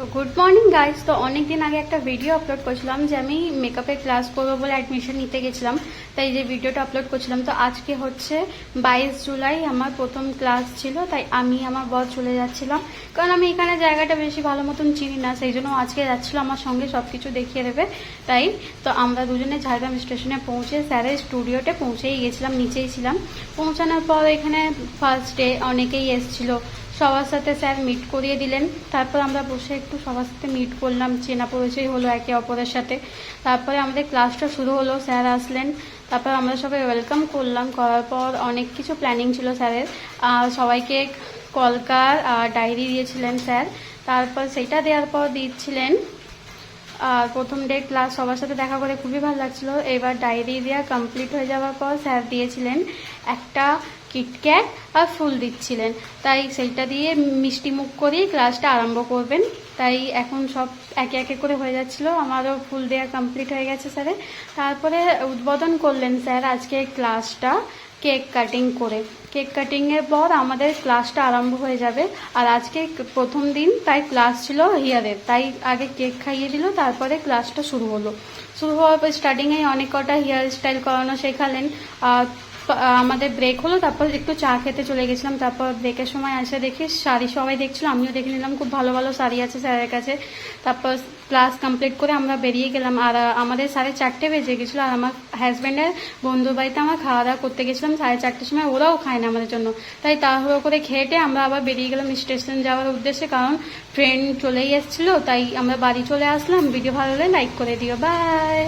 তো good morning guys. তো অনেকদিন আগে একটা ভিডিও আপলোড করছিলাম যে আমি মেকআপের ক্লাস করবো বলে অ্যাডমিশন নিতে গেছিলাম, তাই যে ভিডিওটা আপলোড করছিলাম। তো আজকে হচ্ছে 22 জুলাই, আমার প্রথম ক্লাস ছিল, তাই আমি আমার বর চলে যাচ্ছিলাম, কারণ আমি এখানে জায়গাটা বেশি ভালো মতন চিনি না, সেই জন্য আজকে যাচ্ছিল আমার সঙ্গে, সব কিছু দেখিয়ে দেবে। তাই তো আমরা দুজনে ঝাড়গ্রাম স্টেশনে পৌঁছে স্যারের স্টুডিওতে পৌঁছেই গেছিলাম, নিচেই ছিলাম। পৌঁছানোর পর এখানে ফার্স্ট ডে অনেকেই এসেছিলো, সবার সাথে স্যার মিট করিয়ে দিলেন। তারপর আমরা বসে একটু সবার সাথে মিট করলাম, চেনা পরিচয় হলো একে অপরের সাথে। তারপরে আমাদের ক্লাসটা শুরু হলো, স্যার আসলেন, তারপর আমরা সবাই ওয়েলকাম করলাম। করার পর অনেক কিছু প্ল্যানিং ছিল স্যারের, সবাইকে কলকার ডায়েরি দিয়েছিলেন স্যার। তারপর সেটা দেওয়ার পর দিচ্ছিলেন আর প্রথম ডে ক্লাস সবার সাথে দেখা করে খুবই ভালো লাগছিলো। এবার ডায়েরি দেওয়া কমপ্লিট হয়ে যাওয়ার পর স্যার দিয়েছিলেন একটা কিটক্যাট আর ফুল দিচ্ছিলেন, তাই সেইটা দিয়ে মিষ্টি মুখ করেই ক্লাসটা আরম্ভ করবেন। তাই এখন সব একে একে করে হয়ে যাচ্ছিলো, আমারও ফুল দেওয়া কমপ্লিট হয়ে গেছে স্যারে। তারপরে উদ্বোধন করলেন স্যার আজকে ক্লাসটা কেক কাটিং করে। কেক কাটিংয়ের পর আমাদের ক্লাসটা আরম্ভ হয়ে যাবে। আর আজকে প্রথম দিন, তাই ক্লাস ছিল হেয়ারের, তাই আগে কেক খাইয়ে দিল, তারপরে ক্লাসটা শুরু হলো। শুরু হওয়ার পর স্টার্টিংয়ে অনেক কটা হেয়ার স্টাইল করানো শেখালেন। আমাদের ব্রেক হলো, তারপর একটু চা খেতে চলে গেছিলাম। তারপর ব্রেকের সময় এসে দেখি শাড়ি সবাই দেখছিল, আমিও দেখে নিলাম, খুব ভালো ভালো শাড়ি আছে স্যারের কাছে। তারপর ক্লাস কমপ্লিট করে আমরা বেরিয়ে গেলাম। আর আমাদের 4:30 বেজে গেছিলো, আর আমার হাজব্যান্ডের বন্ধুর বাড়িতে আমরা খাওয়া দাওয়া করতে গেছিলাম 4:30 সময়, ওরাও খায় না আমাদের জন্য। তাই তাড়াহুড়ো করে খেটে আমরা আবার বেরিয়ে গেলাম স্টেশন যাওয়ার উদ্দেশ্যে, কারণ ট্রেন চলেই এসেছিলো। তাই আমরা বাড়ি চলে আসলাম। ভিডিও ভালো হলে লাইক করে দিও, বাই।